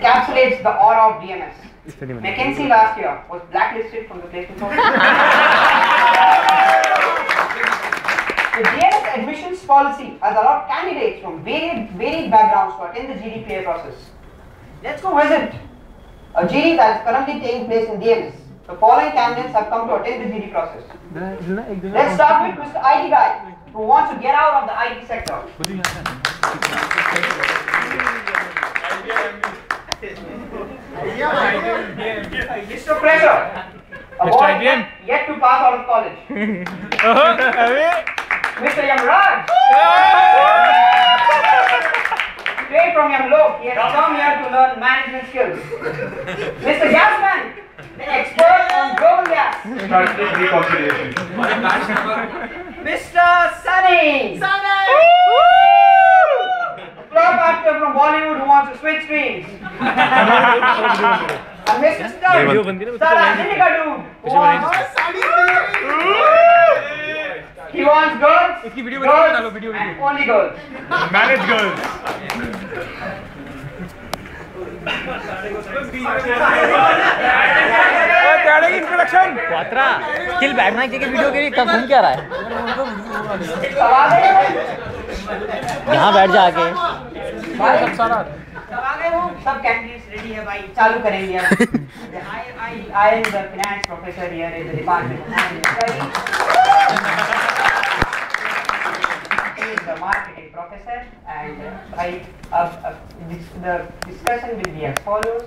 encapsulates the aura of DMS. McKinsey last year was blacklisted from the placement program. The DMS admissions policy has allowed candidates from varied backgrounds to attend the GDPA process. Let's go visit a GD that is currently taking place in DMS. The following candidates have come to attend the GD process. Let's start with Mr. IT guy who wants to get out of the IT sector. Mr. Fresher, a boy yet to pass out of college. Mr. Yamraj, straight from Yamlok, he has come here to learn management skills. Mr. Gasman, the expert on global gas. Mr. Sunny, flop actor from Bollywood who wants to switch screens. And Mr. Star, Indica dude who wants he wants girls, and only girls. Manage girls. Introduction skill बैठना के video के लिए कब घूम क्या रहा है यहाँ बैठ जा आके सब कैंडिडेट्स रेडी है भाई चालू करेंगे अब I am the finance professor here in the department the marketing professor and the discussion will be as follows.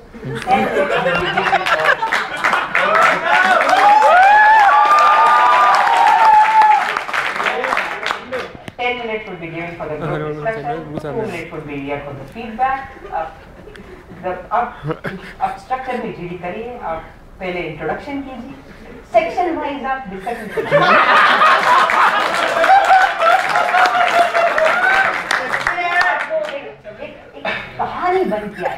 10 minutes would be given for the group discussion, 2 minutes would be here for the feedback. आप structure में GD करिए, आप पहले introduction कीजिए, section wise आप discussion कीजिए। कहानी बन के आए।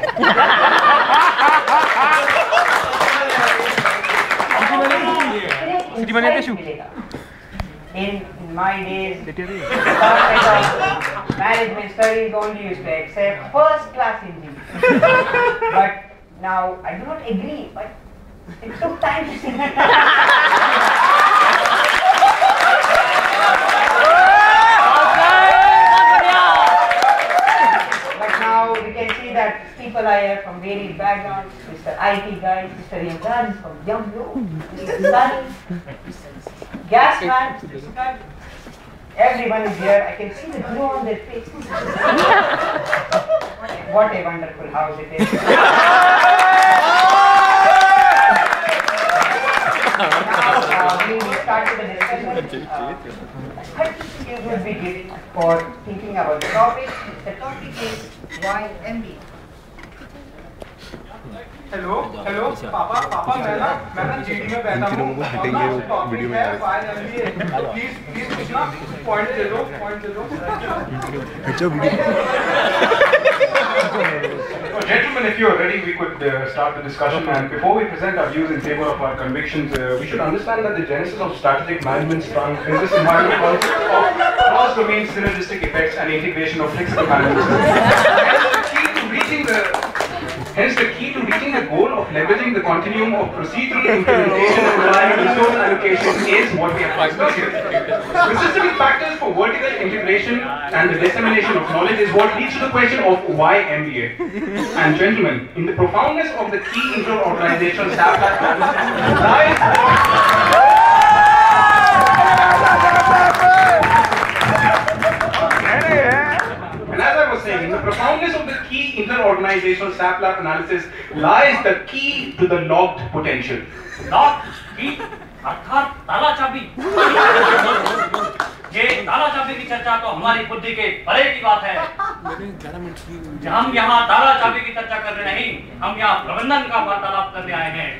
In my days, management studies only used to accept first class engineers. But now I do not agree, but it took time to see. That people are here from varied backgrounds. Mr. IT guy, Mr. Yamraj is from Yamlo, Mr. Sunny, Gasman, everyone is here. I can see the glow on their faces. What a wonderful house it is. Now we will start with the discussion. 30 seconds will be given for thinking about the topic. The topic is why MBA. Hello पापा मैं ना GD में बैठा हूँ video में please पूछना point दे दो Gentlemen, if you are ready, we could start the discussion. And before we present our views in favor of our convictions, we should understand that the genesis of strategic management sprung in this environment concept of cross-domain synergistic effects and integration of flexible management. Hence, the key to reaching the goal of leveraging the continuum of procedural implementation and reliable resource allocation is what we have discussed here. The systemic factors for vertical integration and the dissemination of knowledge is what leads to the question of why MBA. And gentlemen, in the profoundness of the key inter-organizational staff lies in the profoundness of the key inter-organizational SAP lab analysis lies the key to the locked potential. Locked key अर्थात ताला चाबी। ये ताला चाबी की चर्चा तो हमारी बुद्धि के परे की बात है। हम यहाँ ताला चाबी की चर्चा कर रहे नहीं, हम यहाँ प्रबंधन का वार्तालाप करने आए हैं।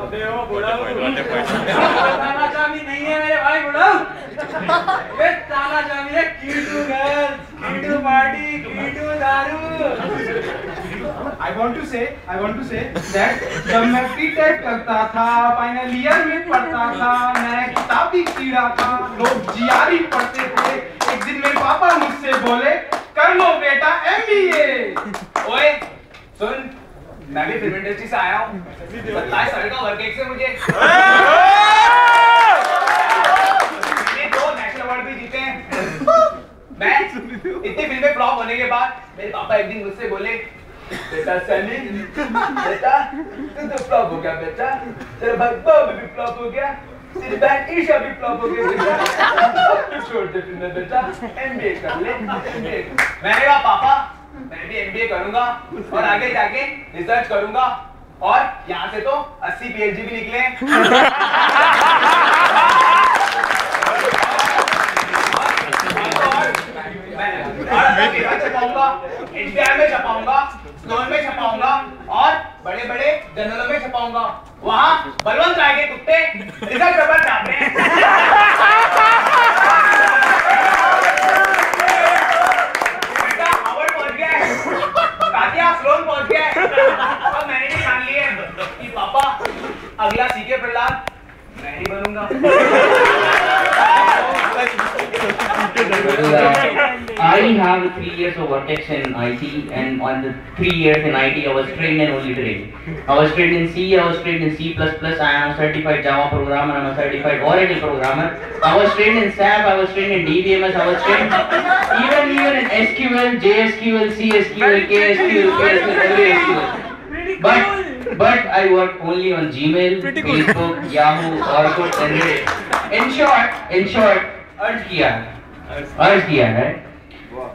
अबे ओ बुढ़ाऊ, ताला चाबी नहीं है मेरे भाई बुढ़ाऊ। ये ताला चाबी है keto girls, keto party, keto दारू। I want to say that जब मैं बीटेक करता था, फाइनल ईयर में पढ़ता था, मैं किताबी कीड़ा था, लोग जीआरई पढ़ते थे। एक दिन मेरे पापा मुझसे बोले, कर लो बेटा MBA। ओए सुन, मैं भी फिल्म इंडस्ट्री से आया हूँ। 27 साल का वर्क एक्स है मुझे। मैंने 2 नेशनल अवार्ड भी जीते हैं। मैं इतनी फिल्में फ्लॉप होने के बाद मेरे पापा एक दिन मुझसे बोले, बेटा सनी, बेटा तू तो फ्लॉप हो गया बेटा, तेरा भाई बाबू भी फ्लॉप हो गया, तेरी बहन ईशा भी फ्लॉप हो गई बेटा, अब तू छोड़ दे फिल्में बेटा, एमबीए कर ले। मैंने कहा पापा मैं भी एमबीए करूंगा और आगे जाके रिसर्च करूंगा और यहाँ से तो 80 पीएचडी भी निकले। मैं छपाऊंगा, एचबीआई में छपाऊंगा, स्लोन में छपाऊंगा और बड़े-बड़े जर्नलों में छपाऊंगा। वहाँ बलवंत राय के कुत्ते रिसर्च पेपर छापते हैं। बेटा हार्वर्ड पहुंच गया, कातिया स्लोन पहुंच गया और मैंने भी ठान लिया कि पापा अगला सीके प्रहलाद मैं ही बनूंगा। I have 3 years of work in IT, and on the 3 years in IT, I was trained and only trained. I was trained in C, I was trained in C++, I am a certified Java programmer, I am a certified Oracle programmer. I was trained in SAP, I was trained in DBMS, I was trained even in SQL, JSQL, CSQL, KSQL, every SQL. But I worked only on Gmail, Facebook, Yahoo, Orkut, and Reddit. In short, अर्ज किया है।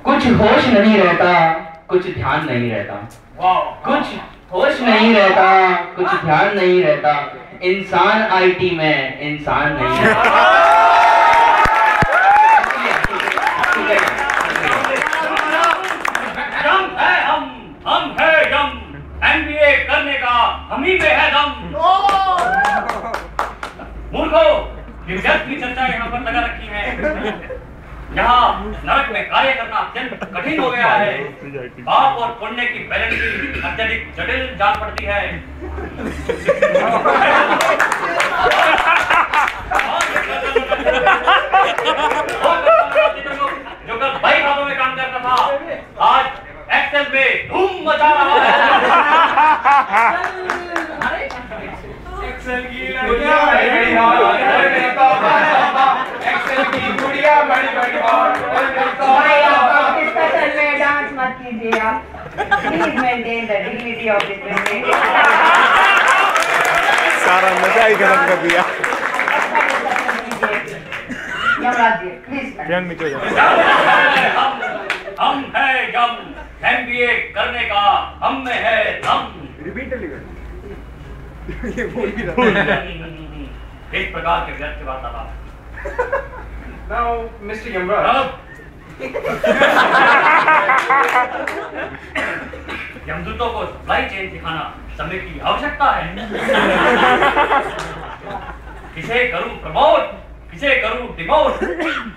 कुछ होश नहीं रहता, कुछ ध्यान नहीं रहता, कुछ होश नहीं रहता, कुछ ध्यान नहीं रहता, इंसान आईटी में इंसान नहीं रहता। हम है दम, एमबीए करने का हम ही में है दम। मूर्खों, दिलचस्प की चर्चा यहाँ पर लगा रखी है। यहाँ नरक में कार्य करना अत्यंत कठिन हो गया है। पाप और पुण्य की बैलेंसिंग अत्यधिक जटिल जान पड़ती है। जो कल 22 हाथों में काम करता था, आज एक्सेल में धूम मचा रहा है। एक्सेल की गुड़िया बड़ी डिस्कशन में डांस मत कीजिए आप। Please maintain the dignity of this meeting. सारा मजा ही खत्म कर दिया। यमराज जी प्लीज हम है यम, एमबीए करने का हम में है दम। ये बोल भी रहा इस प्रकार के व्यर्थ वार्तालाप। Now, Mr. Yamraj. यमदूतों को सप्लाई चेन सिखाना समय की आवश्यकता है। किसे करूं प्रमोट, किसे करूं डिमोट,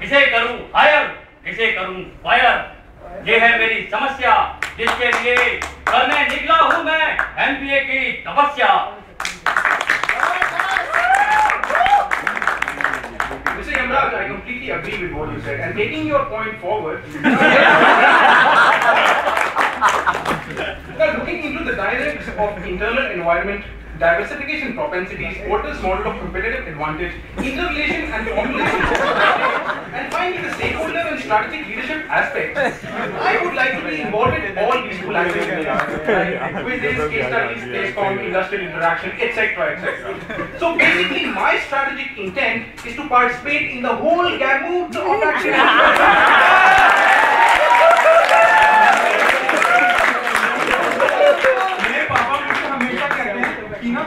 किसे करूं हायर, किसे करूं फायर, ये है मेरी समस्या जिसके लिए करने निकला हूं मैं एमबीए की तपस्या। Mr. Yamraj, I completely agree with what you said, and taking your point forward, now looking into the dynamics of internal environment, diversification propensities, Porter's model of competitive advantage, interrelation and formulation, and finally the stakeholder and strategic leadership aspects, I would like to be involved in all these two languages, like quizzes, case studies, SPACECOM, industrial interaction, etc., etc. So basically, my strategic intent is to participate in the whole gamut of action.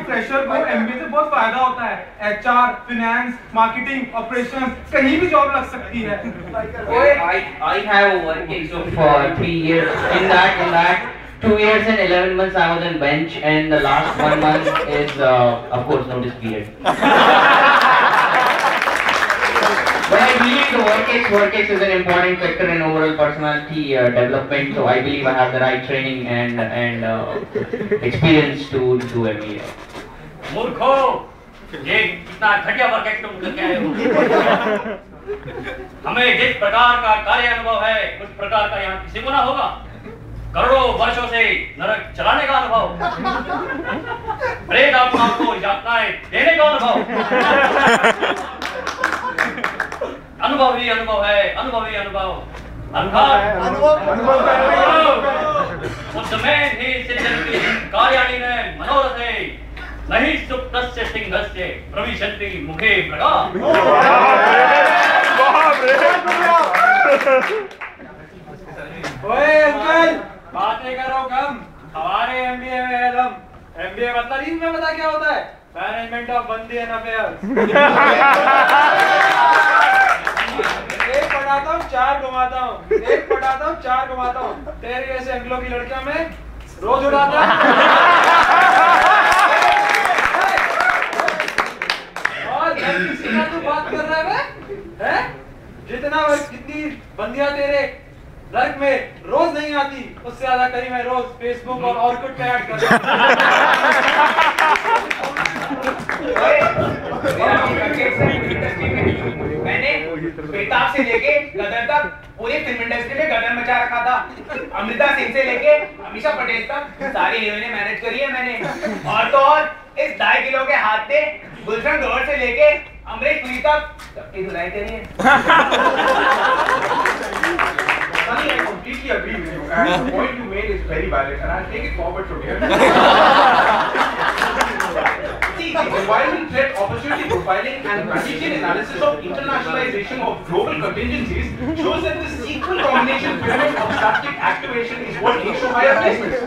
Fresher को MBA से बहुत फायदा होता है। HR, finance, marketing, operations, कहीं भी job लग सकती है। I have working so for 3 years. In that 2 years and 11 months I was on bench, and the last 1 month is of course notice period. But I believe the work is an important factor in overall personality development. So I believe I have the right training and experience to do MBA. मूर्खो, ये कितना घटिया work act तुम करके आए हो। हमें जिस प्रकार का कार्य अनुभव है उस प्रकार का यहाँ किसी को ना होगा। करोड़ों वर्षों से नरक चलाने का अनुभव, प्रेत आत्माओं को यातनाएं देने का अनुभव, अनुभव ही अनुभव है, अनुभव ही अनुभव। उद्यमेन हि सिद्ध्यन्ति कार्याणि मनोरथे नहि सुप्तस्य सिंहस्य प्रविशन्ति मुखे मृगा। ओए अंकल, बातें करो कम। हमारे एमबीए में है दम। एमबीए मतलब ही में पता क्या होता है? मैनेजमेंट ऑफ बंदी एंड अफेयर्स। एक पढ़ाता हूँ, 4 घुमाता हूँ। एक पढ़ाता हूँ, 4 घुमाता हूँ। तेरे जैसे एंग्लो की लड़कियां मैं रोज उड़ाता हूँ। और किसी का तू बात कर रहा है? हैं? जितनी बंदियां तेरे नर्क में रोज नहीं आती, उससे ज्यादा कहीं मैं रोज फेसबुक और ऑर्कुट पे ऐड कर मैंने बेताब से लेके गदर तक पूरी फिल्म इंडस्ट्री में गदर मचा रखा था। अमृता सिंह से लेके अमीषा पटेल तक सारी हीरोइनें मैनेज करी है मैंने। और तो और इस 2.5 किलो के हाथ से गुलशन ग्रोवर से लेके अमरीश पुरी तक सबकी धुलाई करी है। Sunny, I completely agree with you, and the point you made is very valid, and I'll take it forward from here. See, the environment threat opportunity profiling and condition analysis of internationalization of global contingencies shows that this equal combination pyramid of static activation is what leads to higher placements.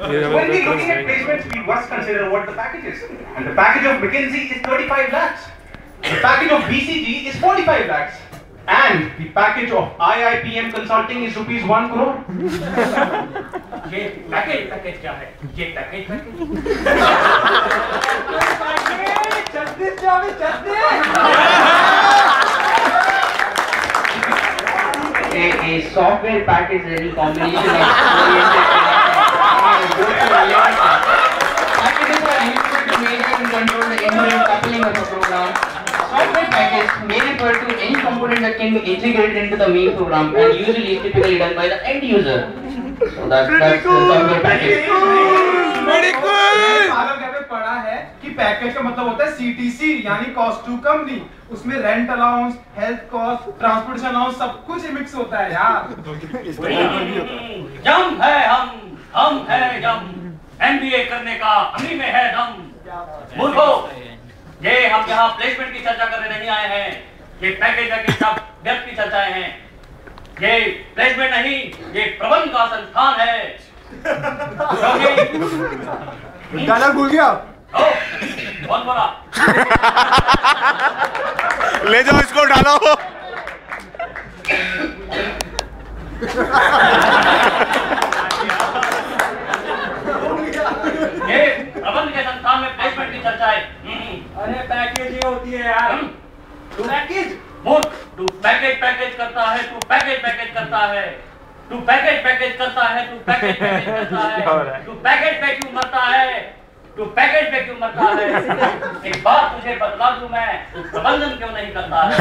When we're looking at placements, we must consider what the package is. And the package of McKinsey is 35 lakhs. The package of BCG is 45 lakhs. And the package of IIPM Consulting is rupees 1 crore. ये package क्या है? ये package A software package is any combination of packages are used to maintain and control the inherent coupling of a program. Software package may refer to any component that can be integrated into the main program and usually is typically done by the end user. So that's the software package. पढ़ा है कि package का मतलब होता है CTC यानी cost to company. उसमें rent allowance, health cost, transportation allowance सब कुछ ही मिक्स होता है यार। जम है हम है जम। MBA करने का हमी में है दम। मूर्खो, ये हम यहाँ प्लेसमेंट की चर्चा करने नहीं आए हैं। ये पैकेज सब व्यर्थ की चर्चाएं हैं। ये प्लेसमेंट नहीं, ये प्रबंध का संस्थान है। डायलॉग भूल गया। कौन बोला? ले जाओ इसको डालो। ये प्रबंध के संस्थान में प्लेसमेंट की चर्चा है। अरे पैकेज ही होती है यार। तू पैकेज पैकेज करता है, तू पैकेज करता है, तू पैकेज करता है, तू पैकेज करता है, तू पैकेज पे क्यों मरता है, तू पैकेज पे क्यों मरता है? एक बात तुझे बतला दूं मैं, तू प्रबंधन क्यों नहीं करता है?